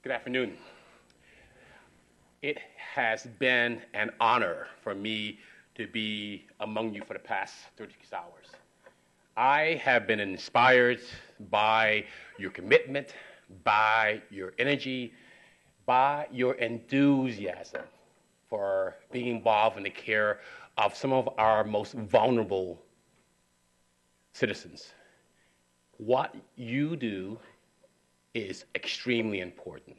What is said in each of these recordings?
Good afternoon. It has been an honor for me to be among you for the past 36 hours. I have been inspired by your commitment, by your energy, by your enthusiasm for being involved in the care of some of our most vulnerable citizens. What you do is extremely important.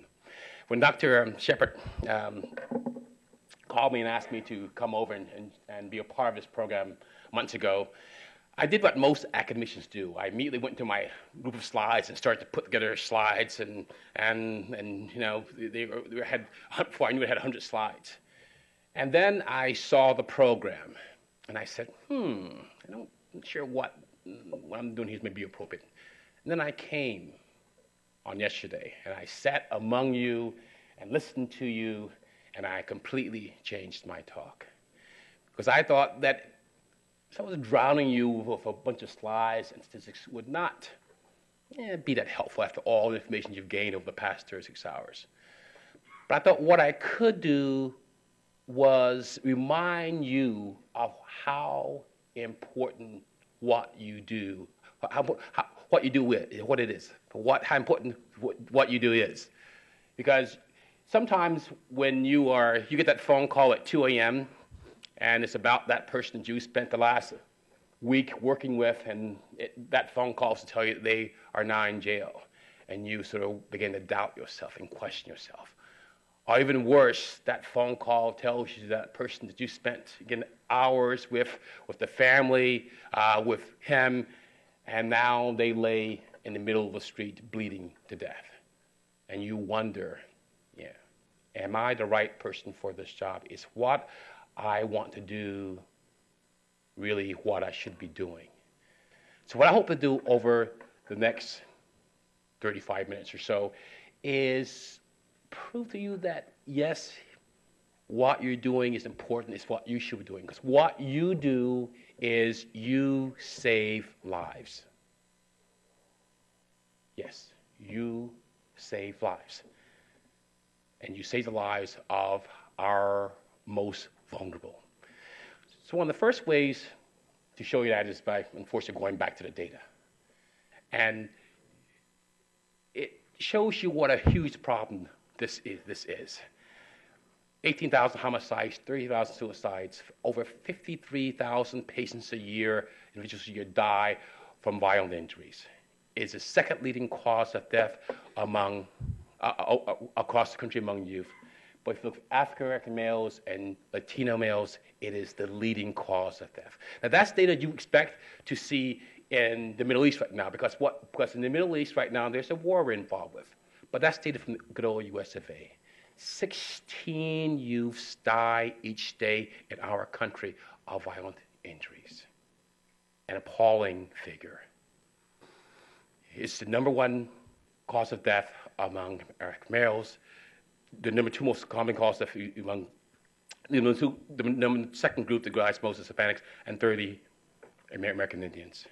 When Dr. Shepard called me and asked me to come over and be a part of this program months ago, I did what most academicians do. I immediately went to my group of slides and started to put together slides, and you know, they had, before I knew it, had 100 slides. And then I saw the program, and I said, I'm not sure what I'm doing here may be appropriate. And then I came on yesterday, and I sat among you and listened to you, and I completely changed my talk. Because I thought that if I was drowning you with a bunch of slides and statistics would not be that helpful after all the information you've gained over the past 36 hours. But I thought what I could do was remind you of how important what you do, what you do with what it is, how important what you do is. Because sometimes when you get that phone call at 2 a.m. and it's about that person that you spent the last week working with, and that phone call is to tell you that they are now in jail, and you sort of begin to doubt yourself and question yourself. Or even worse, that phone call tells you that person that you spent, again, hours with the family, with him, and now they lay in the middle of the street bleeding to death. And you wonder, am I the right person for this job? Is what I want to do really what I should be doing? So what I hope to do over the next 35 minutes or so is prove to you that, yes, what you're doing is important, it's what you should be doing. Because what you do is you save lives. Yes, you save lives. And you save the lives of our most vulnerable. So one of the first ways to show you that is by, unfortunately, going back to the data. And it shows you what a huge problem this is. 18,000 homicides, 30,000 suicides, over 53,000 patients a year, individuals a year die from violent injuries. It's the second leading cause of death among across the country among youth. But if you look at African American males and Latino males, it is the leading cause of death. Now that's data you expect to see in the Middle East right now, because in the Middle East right now there's a war we're involved with. But that's data from the good old US of A. 16 youths die each day in our country of violent injuries. An appalling figure. It's the number one cause of death among American males, the number two most common cause of death among the second group that dies most is Hispanics, and 30 American Indians.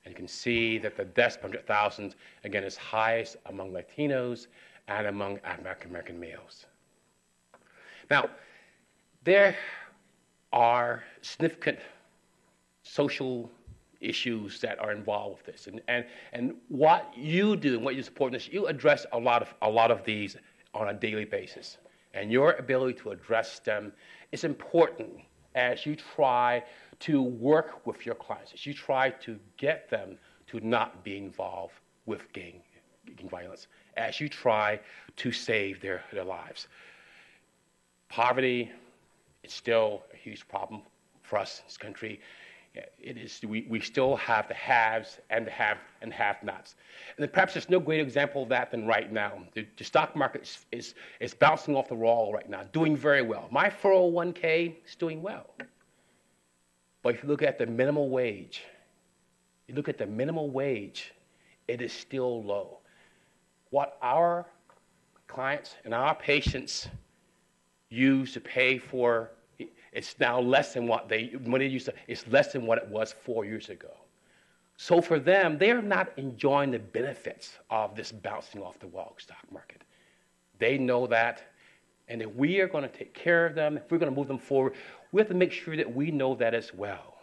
And you can see that the deaths per 100,000, again, is highest among Latinos and among African American males. Now, there are significant social issues that are involved with this, and what you do and what you support is you address a lot of these on a daily basis, and your ability to address them is important as you try to work with your clients, as you try to get them to not be involved with gang violence, as you try to save their lives. Poverty is still a huge problem for us in this country. It is. We still have the haves and the have-nots. And then perhaps there's no greater example of that than right now. The stock market is bouncing off the wall right now, doing very well. My 401k is doing well. But if you look at the minimum wage, it is still low. What our clients and our patients use to pay for, it's now less than what they used to. It's less than what it was 4 years ago. So for them, they are not enjoying the benefits of this bouncing off the wall stock market. They know that. And if we are going to take care of them, if we're going to move them forward, we have to make sure that we know that as well.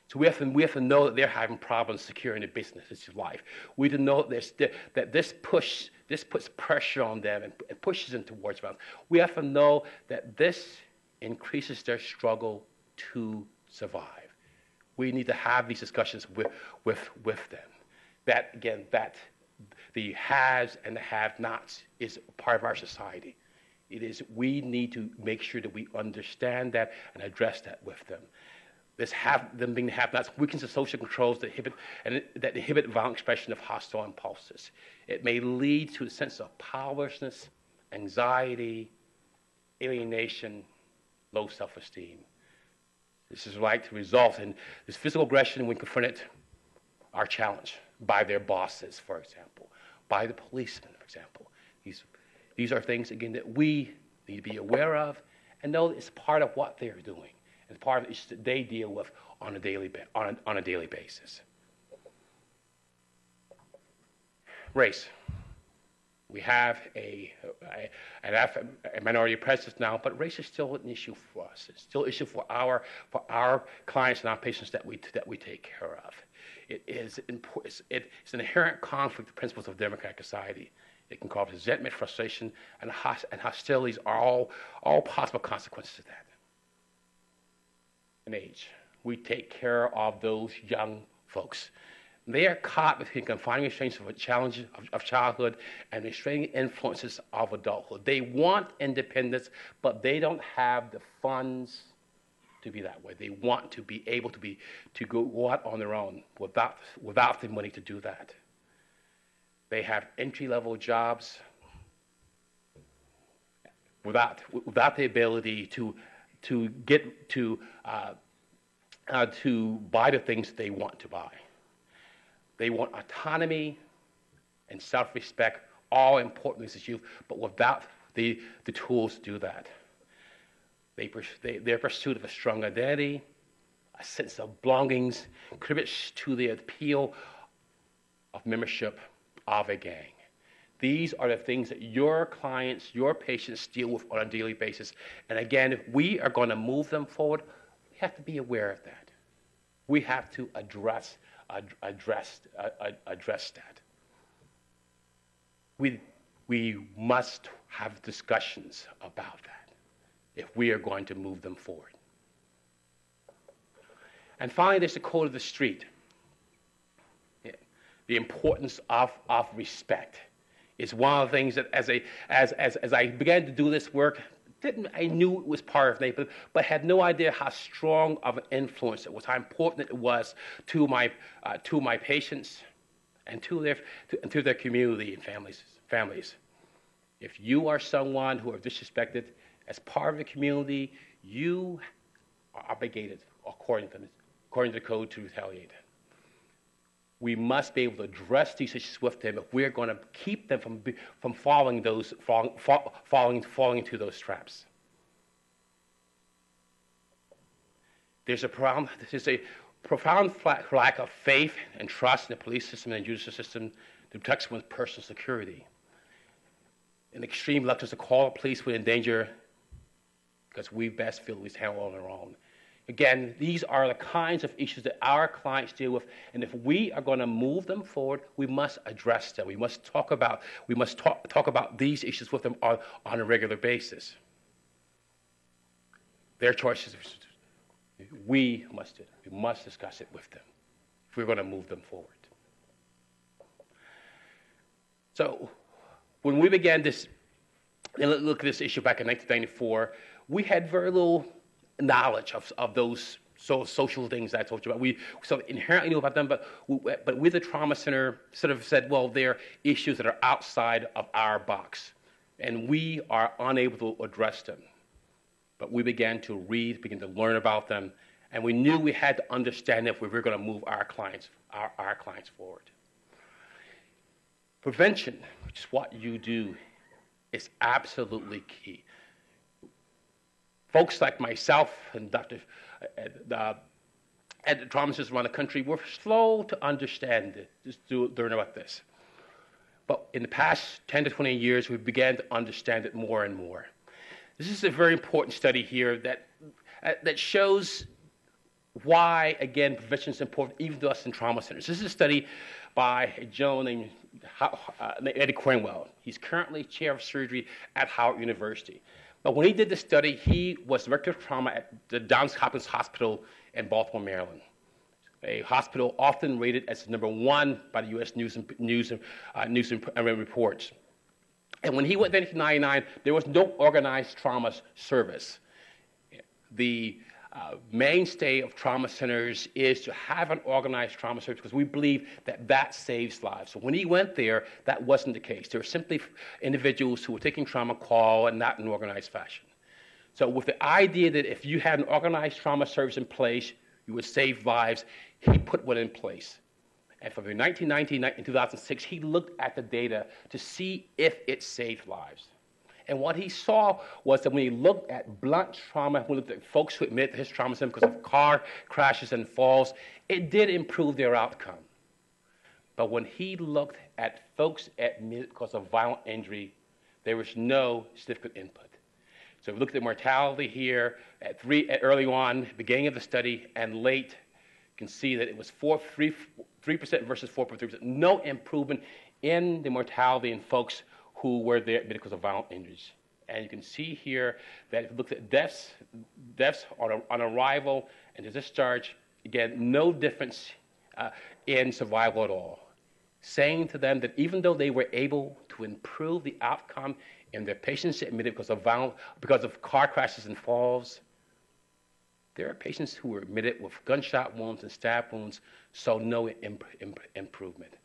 So we have to know that they're having problems securing their business, their life. We have to know that this puts pressure on them and pushes them towards violence. We have to know that this increases their struggle to survive. We need to have these discussions with them. That, again, that the haves and the have-nots is part of our society. We need to make sure that we understand that and address that with them. Them being the have-nots weakens the social controls that inhibit violent expression of hostile impulses. It may lead to a sense of powerlessness, anxiety, alienation, low self-esteem. This is like to result in this physical aggression when confronted are challenged by their bosses, for example, by the policemen, for example. These are things, again, that we need to be aware of and know that it's part of what they're doing. It's part of the issues that they deal with on a daily basis. Race. We have a minority presence now, but race is still an issue for us. It's still an issue for our clients and our patients that we take care of. It's an inherent conflict with the principles of democratic society. It can cause resentment, frustration, and hostilities are all possible consequences of that. And age. We take care of those young folks. They are caught between confining restraints of challenges of childhood and restraining influences of adulthood. They want independence, but they don't have the funds to be that way. They want to be able to go out on their own without the money to do that. They have entry-level jobs without the ability to get to buy the things they want to buy. They want autonomy and self-respect, all important to youth, but without the tools to do that. Their pursuit of a strong identity, a sense of belongings, contributes to the appeal of membership of a gang. These are the things that your clients, your patients deal with on a daily basis. And again, if we are going to move them forward, we have to be aware of that. We have to address that. We must have discussions about that if we are going to move them forward. And finally, there's the code of the street. The importance of respect is one of the things that as I began to do this work, I knew it was part of me, but had no idea how strong of an influence it was, how important it was to my patients and to their community and families. If you are someone who are disrespected as part of the community, you are obligated, according to the code, to retaliate. We must be able to address these issues with them if we're going to keep them from falling into those traps. There's a profound lack of faith and trust in the police system and the judicial system to protect one's personal security. An extreme reluctance to call the police when in danger because we best feel we handle on our own. Again, these are the kinds of issues that our clients deal with, and if we are going to move them forward, we must address them. We must talk about these issues with them on a regular basis. Their choices, we must do it. We must discuss it with them if we're going to move them forward. So, when we began look at this issue back in 1994, we had very little knowledge of those social things that I told you about. We sort of inherently knew about them, but with the trauma center, sort of said, well, they're issues that are outside of our box, and we are unable to address them. But we began to read, began to learn about them, and we knew we had to understand if we were going to move our clients forward. Prevention, which is what you do, is absolutely key. Folks like myself and and the trauma centers around the country were slow to understand learn about this. But in the past 10 to 20 years, we began to understand it more and more. This is a very important study here that shows why, again, prevention is important, even to us in trauma centers. This is a study by a gentleman named Eddie Cornwell. He's currently chair of surgery at Howard University. But when he did this study, he was director of trauma at the Johns Hopkins Hospital in Baltimore, Maryland, a hospital often rated as #1 by the U.S. News and Reports. And when he went there in 1999, there was no organized trauma service. The mainstay of trauma centers is to have an organized trauma service because we believe that saves lives. So when he went there, that wasn't the case. There were simply individuals who were taking trauma call and not in an organized fashion. So with the idea that if you had an organized trauma service in place, you would save lives, he put one in place. And from 1990 and 2006, he looked at the data to see if it saved lives. And what he saw was that when he looked at blunt trauma, when he looked at folks who admitted to his trauma center because of car crashes and falls, it did improve their outcome. But when he looked at folks admitted because of violent injury, there was no significant input. So we looked at mortality here at early on, beginning of the study, and late. You can see that it was 3% versus 4.3%. No improvement in the mortality in folks who were there because of violent injuries. And you can see here that if you look at deaths on arrival and discharge, again, no difference in survival at all. Saying to them that even though they were able to improve the outcome in their patients admitted because of car crashes and falls, there are patients who were admitted with gunshot wounds and stab wounds, so no improvement.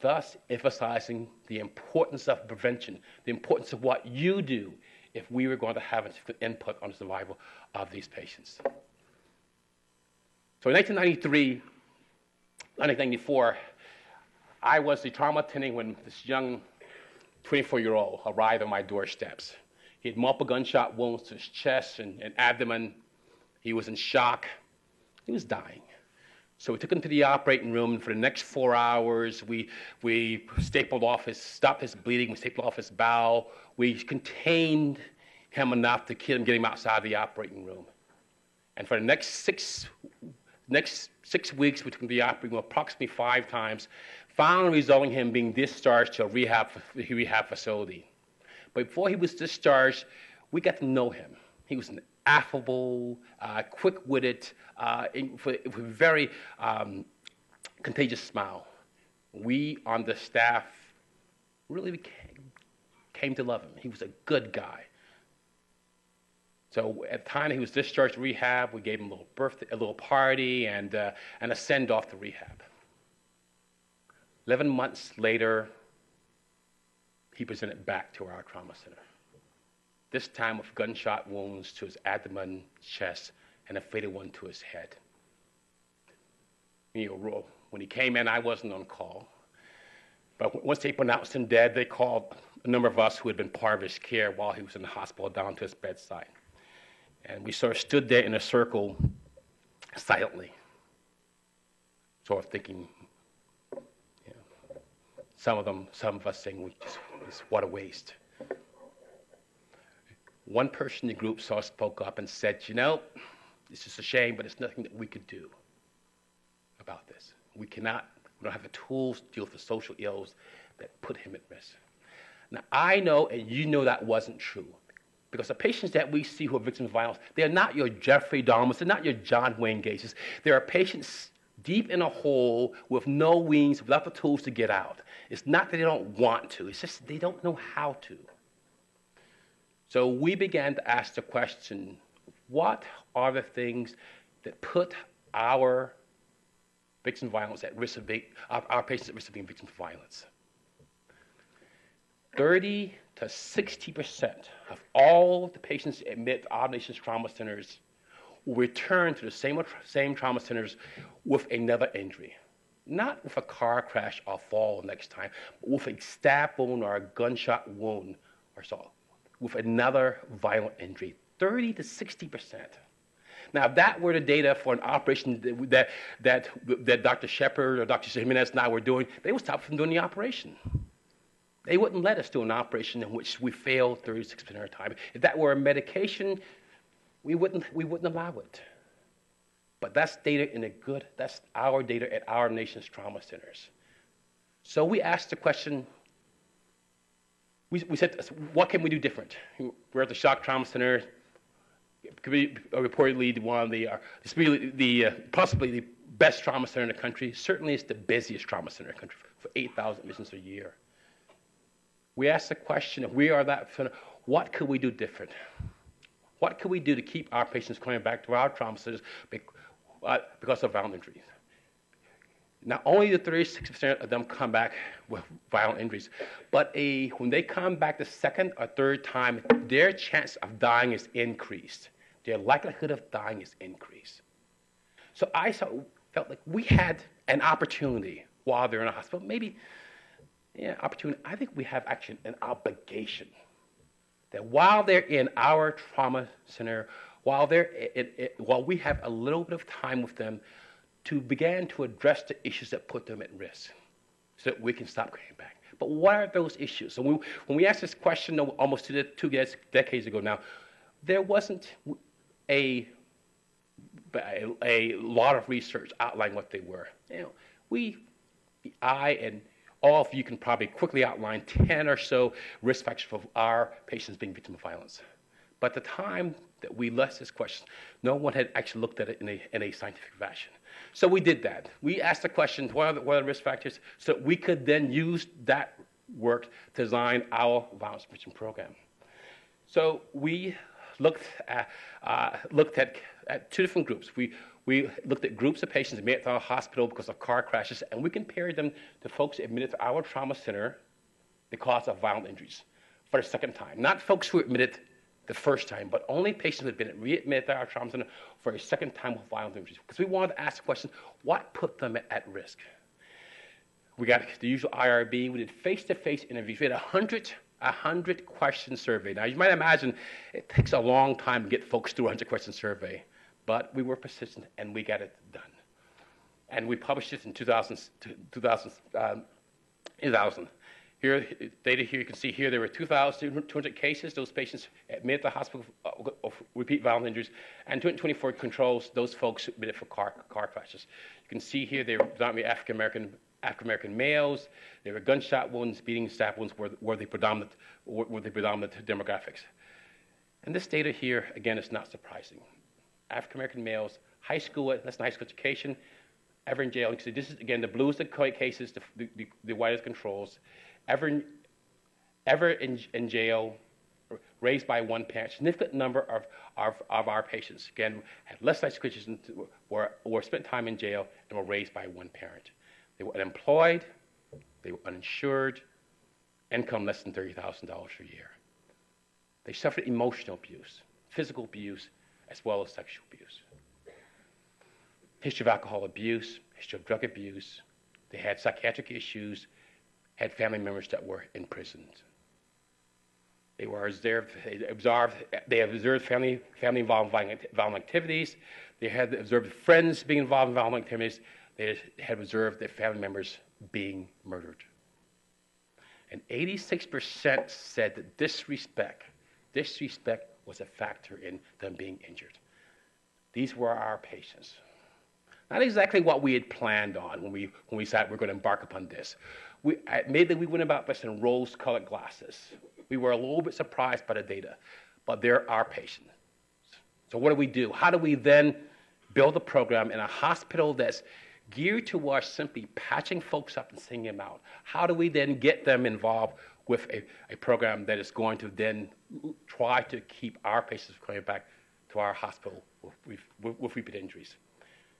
Thus emphasizing the importance of prevention, the importance of what you do if we were going to have an input on the survival of these patients. So in 1994, I was the trauma attending when this young 24-year-old arrived on my doorsteps. He had multiple gunshot wounds to his chest and abdomen. He was in shock. He was dying. So we took him to the operating room, and for the next 4 hours, we stopped his bleeding, we stapled off his bowel, we contained him enough to get him outside the operating room. And for the next six weeks, we took him to the operating room approximately 5 times, finally resulting in him being discharged to a rehab facility. But before he was discharged, we got to know him. He was an affable, quick-witted, with a very contagious smile. We on the staff really came to love him. He was a good guy. So at the time he was discharged to rehab, we gave him a little party, and a send-off to rehab. 11 months later, he presented back to our trauma center. This time with gunshot wounds to his abdomen, chest, and a fatal one to his head. When he came in, I wasn't on call. But once they pronounced him dead, they called a number of us who had been part of his care while he was in the hospital down to his bedside. And we sort of stood there in a circle silently, sort of thinking, some of us saying, what a waste. One person in the group spoke up and said, this is a shame, but there's nothing that we could do about this. We don't have the tools to deal with the social ills that put him at risk. Now, I know, and you know that wasn't true, because the patients that we see who are victims of violence, they're not your Jeffrey Dahmers, they're not your John Wayne Gacy's. There are patients deep in a hole with no wings, without the tools to get out. It's not that they don't want to, it's just they don't know how to. So we began to ask the question, what are the things that put our victims of violence at risk our patients at risk of being victims of violence? 30 to 60% of all the patients admitted to our nation's trauma centers will return to the same trauma centers with another injury. Not with a car crash or fall next time, but with a stab wound or a gunshot wound or so, with another violent injury. 30 to 60%. Now, if that were the data for an operation that Dr. Shepard or Dr. Jimenez and I were doing, they would stop from doing the operation. They wouldn't let us do an operation in which we failed 36% of the time. If that were a medication, we wouldn't allow it. But that's that's our data at our nation's trauma centers. So we asked the question, we said, what can we do different? We're at the Shock Trauma Center, reportedly one of possibly the best trauma center in the country. Certainly it's the busiest trauma center in the country for 8,000 admissions a year. We asked the question, if we are that center, what could we do different? What could we do to keep our patients coming back to our trauma centers because of violent injuries? Not only do 36% of them come back with violent injuries, but when they come back the second or third time, their chance of dying is increased. Their likelihood of dying is increased. So I felt like we had an opportunity while they're in a hospital. Opportunity. I think we have actually an obligation that while they're in our trauma center, while we have a little bit of time with them, to begin to address the issues that put them at risk so that we can stop coming back. But what are those issues? So when we asked this question almost two decades ago now, there wasn't a lot of research outlining what they were. I and all of you can probably quickly outline 10 or so risk factors for our patients being victims of violence. But at the time that we asked this question, no one had actually looked at it in a scientific fashion. So we did that. We asked the question, what are the risk factors, so that we could then use that work to design our violence prevention program. So we looked at two different groups. We looked at groups of patients admitted to our hospital because of car crashes, and we compared them to folks admitted to our trauma center because of violent injuries for the second time. Not folks who were admitted the first time, but only patients who had been readmitted to our trauma center for a second time with violent injuries. Because we wanted to ask the question, what put them at risk? We got the usual IRB. We did face-to-face interviews. We had a 100-question survey. Now, you might imagine it takes a long time to get folks through a 100-question survey, but we were persistent, and we got it done. And we published it in 2000. Here, data here, you can see here, there were 2,200 cases, those patients admitted to the hospital of repeat violent injuries, and 224 controls, those folks admitted for car crashes. You can see here, they were predominantly African males. There were gunshot wounds, beating, stab wounds were the predominant demographics. And this data here, again, is not surprising. African-American males, less than high school education, ever in jail. You can see this is, again, the blue is the cases, the white is controls. Ever in jail, raised by one parent. Significant number of our patients, again, had less high school education, were spent time in jail and were raised by one parent. They were unemployed, they were uninsured, income less than $30,000 a year. They suffered emotional abuse, physical abuse, as well as sexual abuse. History of alcohol abuse, history of drug abuse. They had psychiatric issues, had family members that were imprisoned. They have observed family involved in violent activities. They had observed friends being involved in violent activities. They had observed their family members being murdered. And 86% said that disrespect was a factor in them being injured. These were our patients. Not exactly what we had planned on when we said we're going to embark upon this. Admittedly, we went about this in rose-colored glasses. We were a little bit surprised by the data, but they're our patients. So what do? How do we then build a program in a hospital that's geared towards simply patching folks up and sending them out? How do we then get them involved with a program that is going to then try to keep our patients from coming back to our hospital with repeat injuries?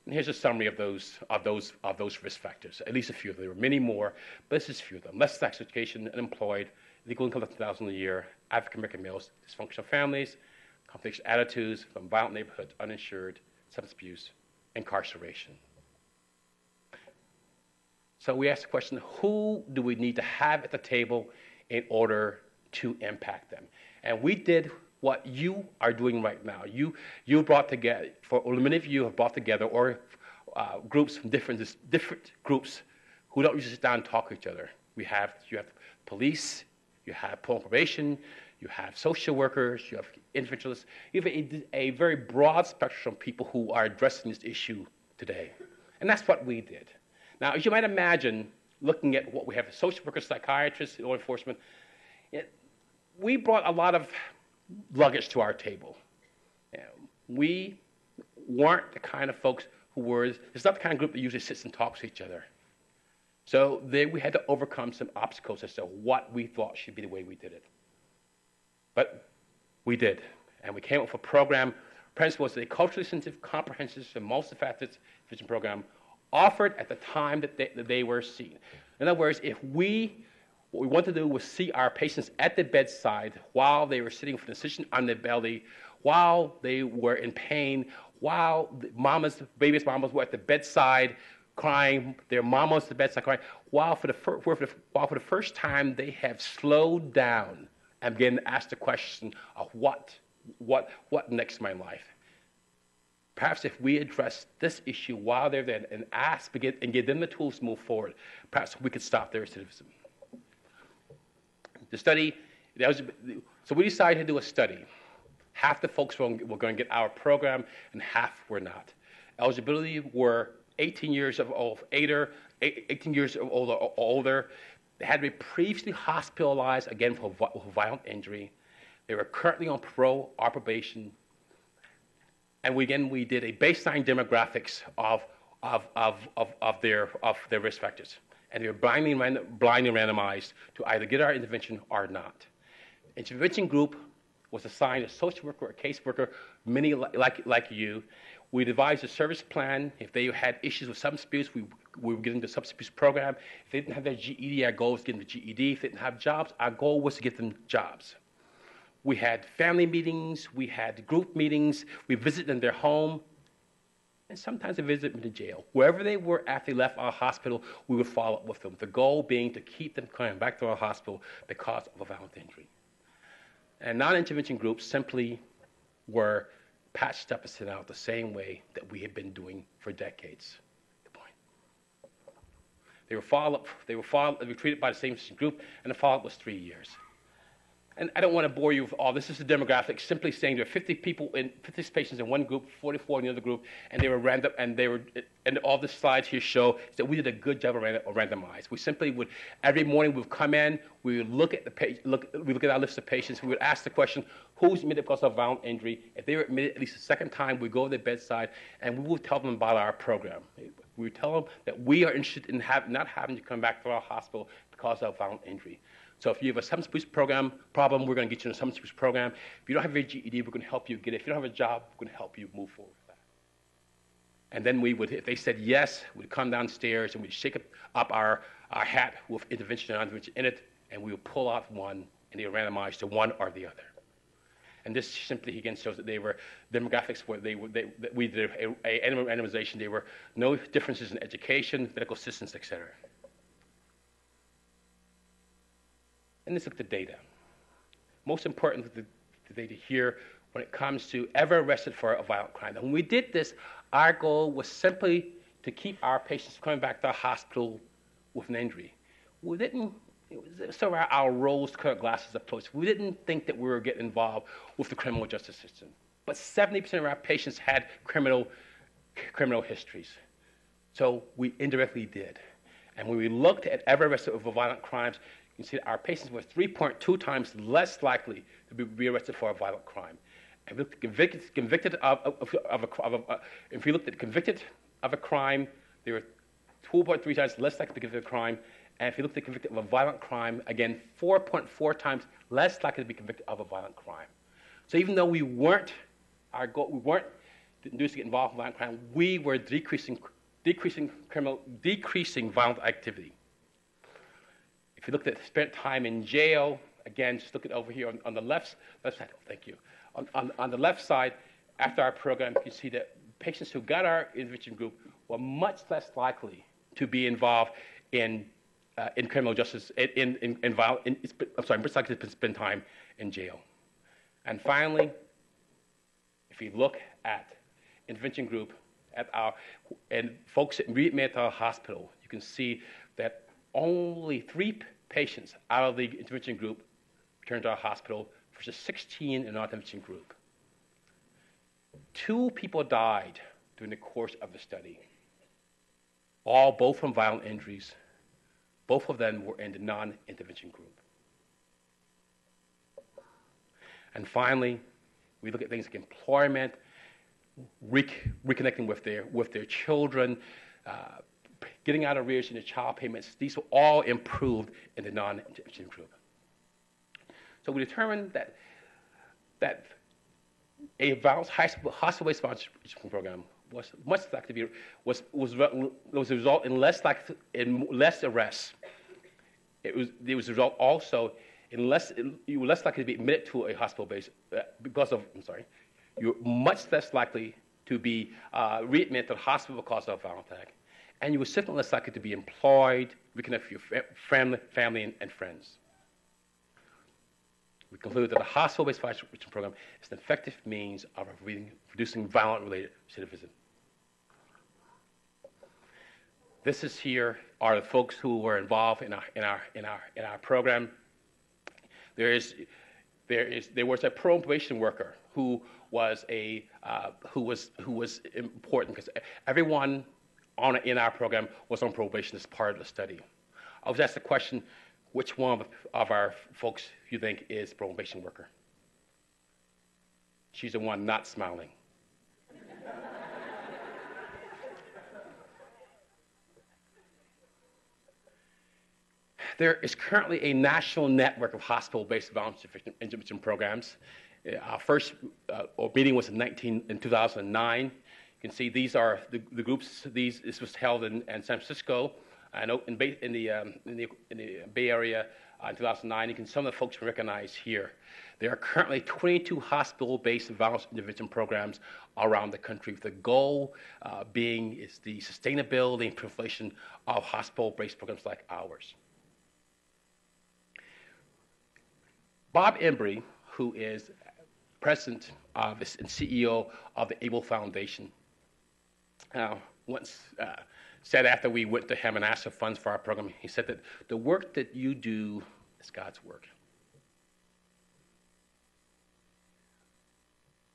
And here's a summary of those risk factors, at least a few of them. There were many more, but this is a few of them. Less sex education, unemployed, legal income less than $1,000 a year, African-American males, dysfunctional families, conflictual attitudes from violent neighborhoods, uninsured, substance abuse, incarceration. So we asked the question, who do we need to have at the table in order to impact them? And we did what you are doing right now. You brought together, many of you have brought together, or groups from different groups who don't usually sit down and talk to each other. You have police, you have parole probation, you have social workers, you have individualists. You have a very broad spectrum of people who are addressing this issue today. And that's what we did. Now, as you might imagine, looking at what we have, social workers, psychiatrists, law enforcement, we brought a lot of luggage to our table. We weren't the kind of folks who were, it's not the kind of group that usually sits and talks to each other. So we had to overcome some obstacles as to what we thought should be the way we did it. But we did. And we came up with a program. Principles of a culturally sensitive, comprehensive, and multifaceted vision program offered at the time that they were seen. In other words, what we wanted to do was see our patients at the bedside while they were sitting with an incision on their belly, while they were in pain, while babies' mamas were at the bedside crying, their mama was at the bedside crying, while for the first time they have slowed down and began to ask the question of what next in my life. Perhaps if we address this issue while they're there and give them the tools to move forward, perhaps we could stop their recidivism. So we decided to do a study. Half the folks were going to get our program, and half were not. Eligibility were 18 years of old, 18 years of old or older. They had to be previously hospitalized, again, for violent injury. They were currently on parole or probation. And we did a baseline demographics of their risk factors. And they were blindly randomized to either get our intervention or not. The intervention group was assigned a social worker or a caseworker, many like you. We devised a service plan. If they had issues with substance abuse, we would get them the substance abuse program. If they didn't have their GED, our goal was to get them the GED. If they didn't have jobs, our goal was to get them jobs. We had family meetings. We had group meetings. We visited them in their home. And sometimes we visited them in the jail. Wherever they were after they left our hospital, we would follow up with them. The goal being to keep them coming back to our hospital because of a violent injury. And non-intervention groups simply were patched up and sent out the same way that we had been doing for decades. They were treated by the same group, and the follow-up was 3 years. And I don't want to bore you with all this. This is the demographics, simply saying there are 50 patients in one group, 44 in the other group, and they were random, and all the slides here show that we did a good job of randomized. We simply would, every morning we would come in, we would look at our list of patients, we would ask the question, who's admitted because of violent injury? If they were admitted at least a second time, we'd go to their bedside, and we would tell them about our program. We would tell them that we are interested in not having to come back to our hospital because of violent injury. So if you have a substance abuse problem, we're going to get you in a substance abuse program. If you don't have your GED, we're going to help you get it. If you don't have a job, we're going to help you move forward with that. And then if they said yes, we'd come downstairs and we'd shake up our hat with intervention and non-intervention in it, and we would pull out one, and they were randomized to one or the other. And this simply, again, shows that they were demographics where we did a randomization. There were no differences in education, medical assistance, et cetera. And let's look at the data. Most important, the data here when it comes to ever arrested for a violent crime. And when we did this, our goal was simply to keep our patients coming back to the hospital with an injury. We didn't, it was sort of our rose-colored glasses approach. We didn't think that we were getting involved with the criminal justice system. But 70% of our patients had criminal histories. So we indirectly did. And when we looked at ever arrested for violent crimes, you can see that our patients were 3.2 times less likely to be arrested for a violent crime. And if we looked at convicted of a crime, they were 2.3 times less likely to be convicted of a crime. And if you looked at convicted of a violent crime, again, 4.4 times less likely to be convicted of a violent crime. So even though we weren't induced to get involved in violent crime, we were decreasing violent activity. If you looked at spent time in jail, again, just look at over here on the left side. Oh, thank you. On the left side, after our program, you can see that patients who got our intervention group were much less likely to be involved in criminal justice, much likely to spend time in jail. And finally, if you look at intervention group and folks that readmitted to our hospital, you can see that only patients out of the intervention group returned to our hospital versus 16 in our intervention group. 2 people died during the course of the study, both from violent injuries. Both of them were in the non-intervention group. And finally, we look at things like employment, reconnecting with their children, getting out of arrears in the child payments. These were all improved in the non-intervention group. So we determined that a hospital-based violence treatment program was much likely to be was a result in less arrests. It was a result also you were less likely to be admitted to a hospital-based you're much less likely to be readmitted to the hospital because of a violent attack, and you were certainly less likely to be employed, reconnect with your family and friends. We concluded that a hospital-based violence treatment program is an effective means of reducing violent-related recidivism. This is here are the folks who were involved in our program. There was a probation worker who was important because everyone in our program was on probation as part of the study. I was asked the question, which one of our folks you think is probation worker? She's the one not smiling. There is currently a national network of hospital-based violence intervention programs. Our first meeting was in 2009. You can see these are the groups. This was held in San Francisco, in the Bay Area in 2009. You can some of the folks recognize here. There are currently 22 hospital-based violence intervention programs around the country. The goal being is the sustainability and proliferation of hospital-based programs like ours. Bob Embry, who is president and CEO of the ABLE Foundation, once said after we went to him and asked for funds for our program, he said that the work that you do is God's work.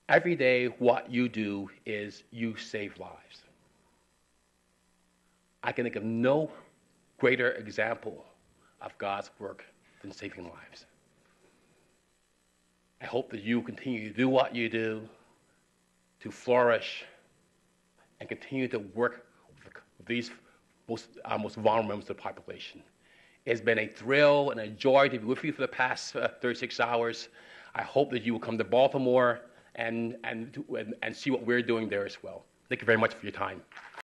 Every day, what you do is you save lives. I can think of no greater example of God's work than saving lives. I hope that you continue to do what you do, to flourish, and continue to work with these most vulnerable members of the population. It's been a thrill and a joy to be with you for the past 36 hours. I hope that you will come to Baltimore and see what we're doing there as well. Thank you very much for your time.